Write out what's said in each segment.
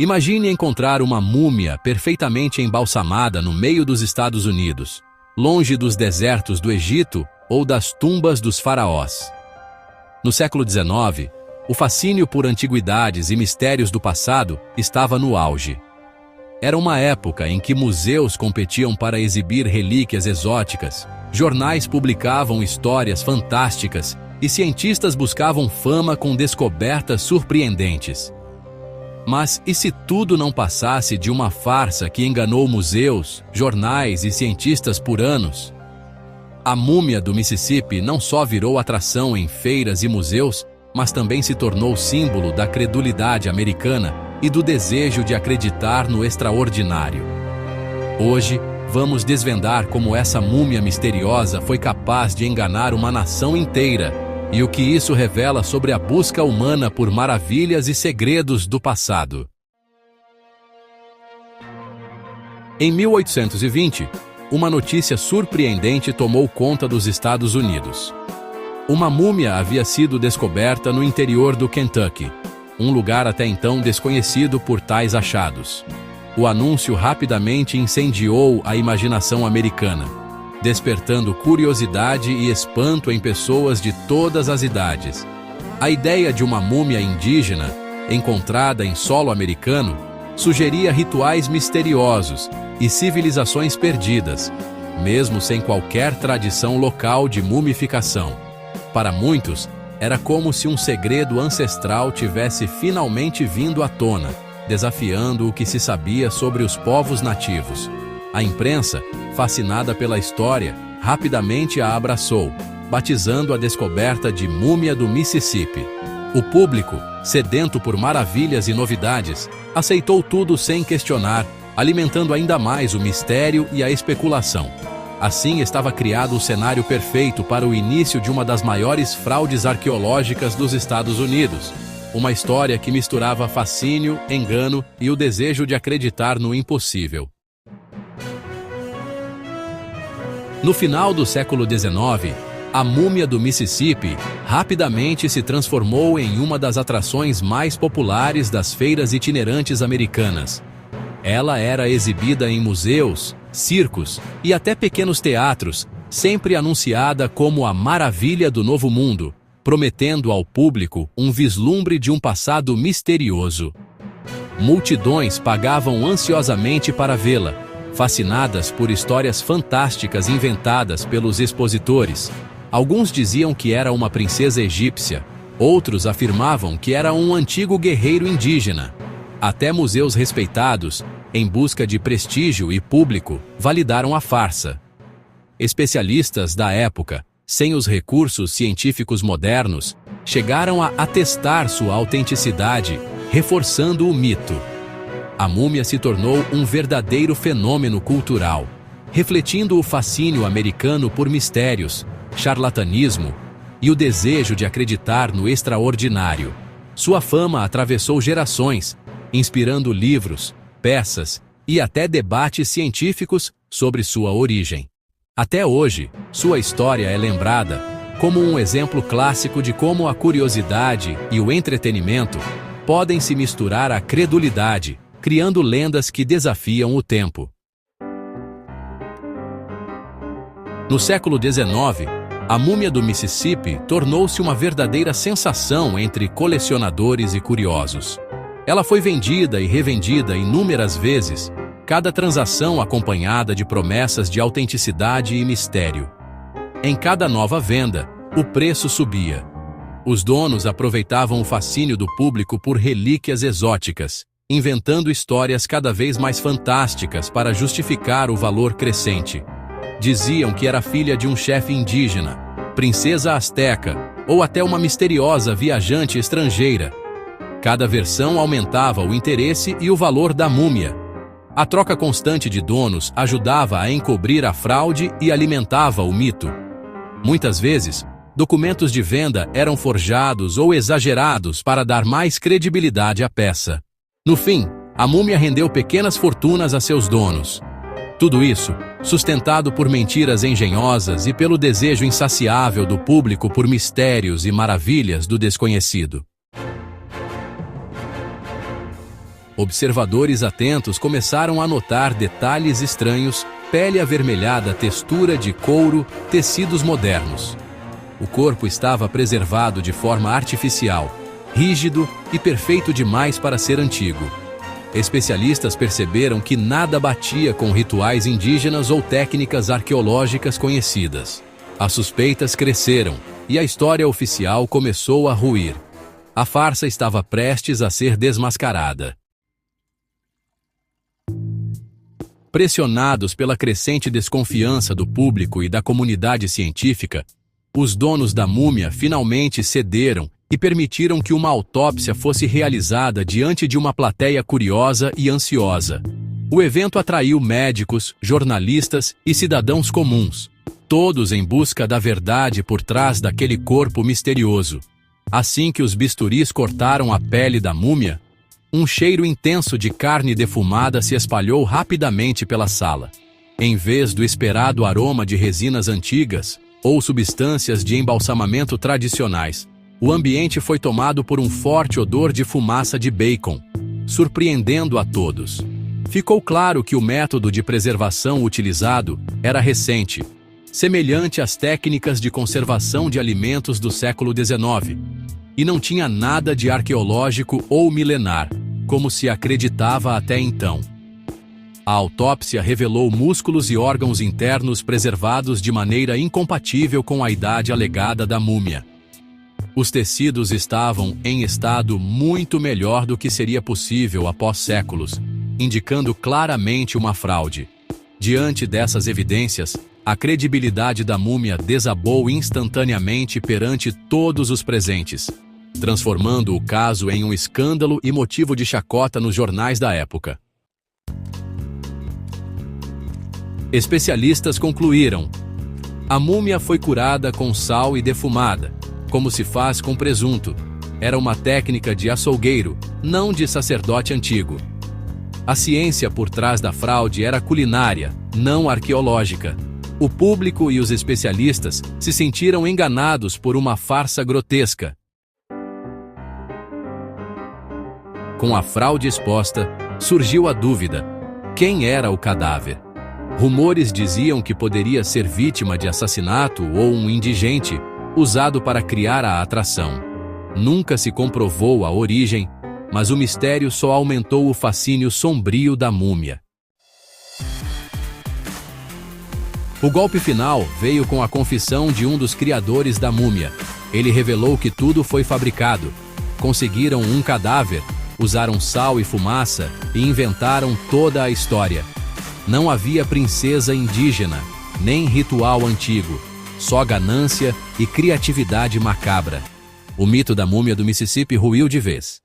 Imagine encontrar uma múmia perfeitamente embalsamada no meio dos Estados Unidos, longe dos desertos do Egito ou das tumbas dos faraós. No século XIX, o fascínio por antiguidades e mistérios do passado estava no auge. Era uma época em que museus competiam para exibir relíquias exóticas, jornais publicavam histórias fantásticas e cientistas buscavam fama com descobertas surpreendentes. Mas e se tudo não passasse de uma farsa que enganou museus, jornais e cientistas por anos? A múmia do Mississippi não só virou atração em feiras e museus, mas também se tornou símbolo da credulidade americana e do desejo de acreditar no extraordinário. Hoje, vamos desvendar como essa múmia misteriosa foi capaz de enganar uma nação inteira e o que isso revela sobre a busca humana por maravilhas e segredos do passado. Em 1820, uma notícia surpreendente tomou conta dos Estados Unidos. Uma múmia havia sido descoberta no interior do Kentucky, um lugar até então desconhecido por tais achados. O anúncio rapidamente incendiou a imaginação americana, despertando curiosidade e espanto em pessoas de todas as idades. A ideia de uma múmia indígena, encontrada em solo americano, sugeria rituais misteriosos e civilizações perdidas, mesmo sem qualquer tradição local de mumificação. Para muitos, era como se um segredo ancestral tivesse finalmente vindo à tona, desafiando o que se sabia sobre os povos nativos. A imprensa, fascinada pela história, rapidamente a abraçou, batizando a descoberta de Múmia do Mississippi. O público, sedento por maravilhas e novidades, aceitou tudo sem questionar, alimentando ainda mais o mistério e a especulação. Assim estava criado o cenário perfeito para o início de uma das maiores fraudes arqueológicas dos Estados Unidos. Uma história que misturava fascínio, engano e o desejo de acreditar no impossível. No final do século XIX, a múmia do Mississippi rapidamente se transformou em uma das atrações mais populares das feiras itinerantes americanas. Ela era exibida em museus, circos e até pequenos teatros, sempre anunciada como a maravilha do Novo Mundo, prometendo ao público um vislumbre de um passado misterioso. Multidões pagavam ansiosamente para vê-la, fascinadas por histórias fantásticas inventadas pelos expositores. Alguns diziam que era uma princesa egípcia, outros afirmavam que era um antigo guerreiro indígena. Até museus respeitados, em busca de prestígio e público, validaram a farsa. Especialistas da época, sem os recursos científicos modernos, chegaram a atestar sua autenticidade, reforçando o mito. A múmia se tornou um verdadeiro fenômeno cultural, refletindo o fascínio americano por mistérios, charlatanismo e o desejo de acreditar no extraordinário. Sua fama atravessou gerações, inspirando livros, peças e até debates científicos sobre sua origem. Até hoje, sua história é lembrada como um exemplo clássico de como a curiosidade e o entretenimento podem se misturar à credulidade, criando lendas que desafiam o tempo. No século XIX, a múmia do Mississippi tornou-se uma verdadeira sensação entre colecionadores e curiosos. Ela foi vendida e revendida inúmeras vezes, cada transação acompanhada de promessas de autenticidade e mistério. Em cada nova venda, o preço subia. Os donos aproveitavam o fascínio do público por relíquias exóticas, inventando histórias cada vez mais fantásticas para justificar o valor crescente. Diziam que era filha de um chefe indígena, princesa asteca ou até uma misteriosa viajante estrangeira. Cada versão aumentava o interesse e o valor da múmia. A troca constante de donos ajudava a encobrir a fraude e alimentava o mito. Muitas vezes, documentos de venda eram forjados ou exagerados para dar mais credibilidade à peça. No fim, a múmia rendeu pequenas fortunas a seus donos. Tudo isso, sustentado por mentiras engenhosas e pelo desejo insaciável do público por mistérios e maravilhas do desconhecido. Observadores atentos começaram a notar detalhes estranhos: pele avermelhada, textura de couro, tecidos modernos. O corpo estava preservado de forma artificial, rígido e perfeito demais para ser antigo. Especialistas perceberam que nada batia com rituais indígenas ou técnicas arqueológicas conhecidas. As suspeitas cresceram e a história oficial começou a ruir. A farsa estava prestes a ser desmascarada. Pressionados pela crescente desconfiança do público e da comunidade científica, os donos da múmia finalmente cederam e permitiram que uma autópsia fosse realizada diante de uma plateia curiosa e ansiosa. O evento atraiu médicos, jornalistas e cidadãos comuns, todos em busca da verdade por trás daquele corpo misterioso. Assim que os bisturis cortaram a pele da múmia, um cheiro intenso de carne defumada se espalhou rapidamente pela sala. Em vez do esperado aroma de resinas antigas ou substâncias de embalsamamento tradicionais, o ambiente foi tomado por um forte odor de fumaça de bacon, surpreendendo a todos. Ficou claro que o método de preservação utilizado era recente, semelhante às técnicas de conservação de alimentos do século XIX, e não tinha nada de arqueológico ou milenar, como se acreditava até então. A autópsia revelou músculos e órgãos internos preservados de maneira incompatível com a idade alegada da múmia. Os tecidos estavam em estado muito melhor do que seria possível após séculos, indicando claramente uma fraude. Diante dessas evidências, a credibilidade da múmia desabou instantaneamente perante todos os presentes, transformando o caso em um escândalo e motivo de chacota nos jornais da época. Especialistas concluíram: a múmia foi curada com sal e defumada, como se faz com presunto. Era uma técnica de açougueiro, não de sacerdote antigo. A ciência por trás da fraude era culinária, não arqueológica. O público e os especialistas se sentiram enganados por uma farsa grotesca. Com a fraude exposta, surgiu a dúvida: quem era o cadáver? Rumores diziam que poderia ser vítima de assassinato ou um indigente, usado para criar a atração. Nunca se comprovou a origem, mas o mistério só aumentou o fascínio sombrio da múmia. O golpe final veio com a confissão de um dos criadores da múmia. Ele revelou que tudo foi fabricado. Conseguiram um cadáver, usaram sal e fumaça e inventaram toda a história. Não havia princesa indígena, nem ritual antigo, só ganância e criatividade macabra. O mito da múmia do Mississippi ruiu de vez.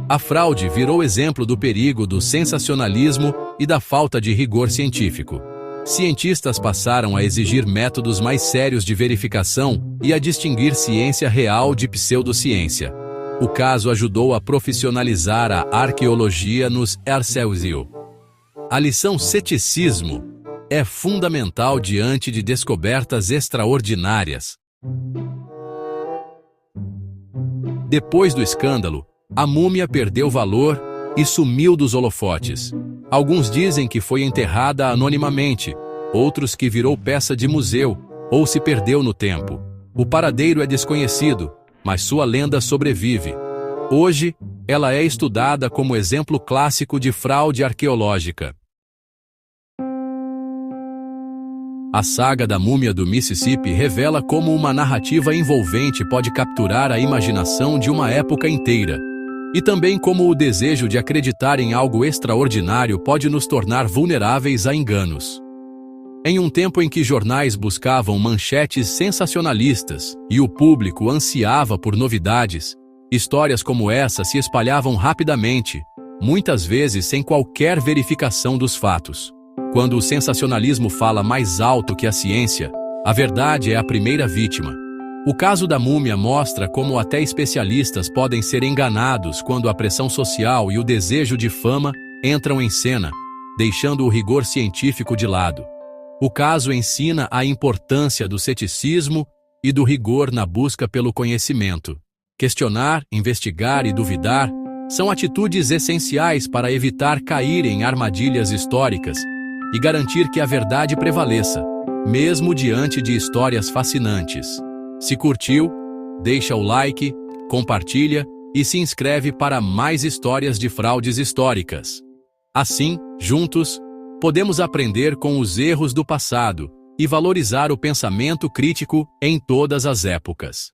A fraude virou exemplo do perigo do sensacionalismo e da falta de rigor científico. Cientistas passaram a exigir métodos mais sérios de verificação e a distinguir ciência real de pseudociência. O caso ajudou a profissionalizar a arqueologia nos Erceusil. A lição ceticismo é fundamental diante de descobertas extraordinárias. Depois do escândalo, a múmia perdeu valor e sumiu dos holofotes. Alguns dizem que foi enterrada anonimamente, outros que virou peça de museu ou se perdeu no tempo. O paradeiro é desconhecido, mas sua lenda sobrevive. Hoje, ela é estudada como exemplo clássico de fraude arqueológica. A saga da múmia do Mississippi revela como uma narrativa envolvente pode capturar a imaginação de uma época inteira, e também como o desejo de acreditar em algo extraordinário pode nos tornar vulneráveis a enganos. Em um tempo em que jornais buscavam manchetes sensacionalistas e o público ansiava por novidades, histórias como essa se espalhavam rapidamente, muitas vezes sem qualquer verificação dos fatos. Quando o sensacionalismo fala mais alto que a ciência, a verdade é a primeira vítima. O caso da múmia mostra como até especialistas podem ser enganados quando a pressão social e o desejo de fama entram em cena, deixando o rigor científico de lado. O caso ensina a importância do ceticismo e do rigor na busca pelo conhecimento. Questionar, investigar e duvidar são atitudes essenciais para evitar cair em armadilhas históricas e garantir que a verdade prevaleça, mesmo diante de histórias fascinantes. Se curtiu, deixa o like, compartilha e se inscreve para mais histórias de fraudes históricas. Assim, juntos, podemos aprender com os erros do passado e valorizar o pensamento crítico em todas as épocas.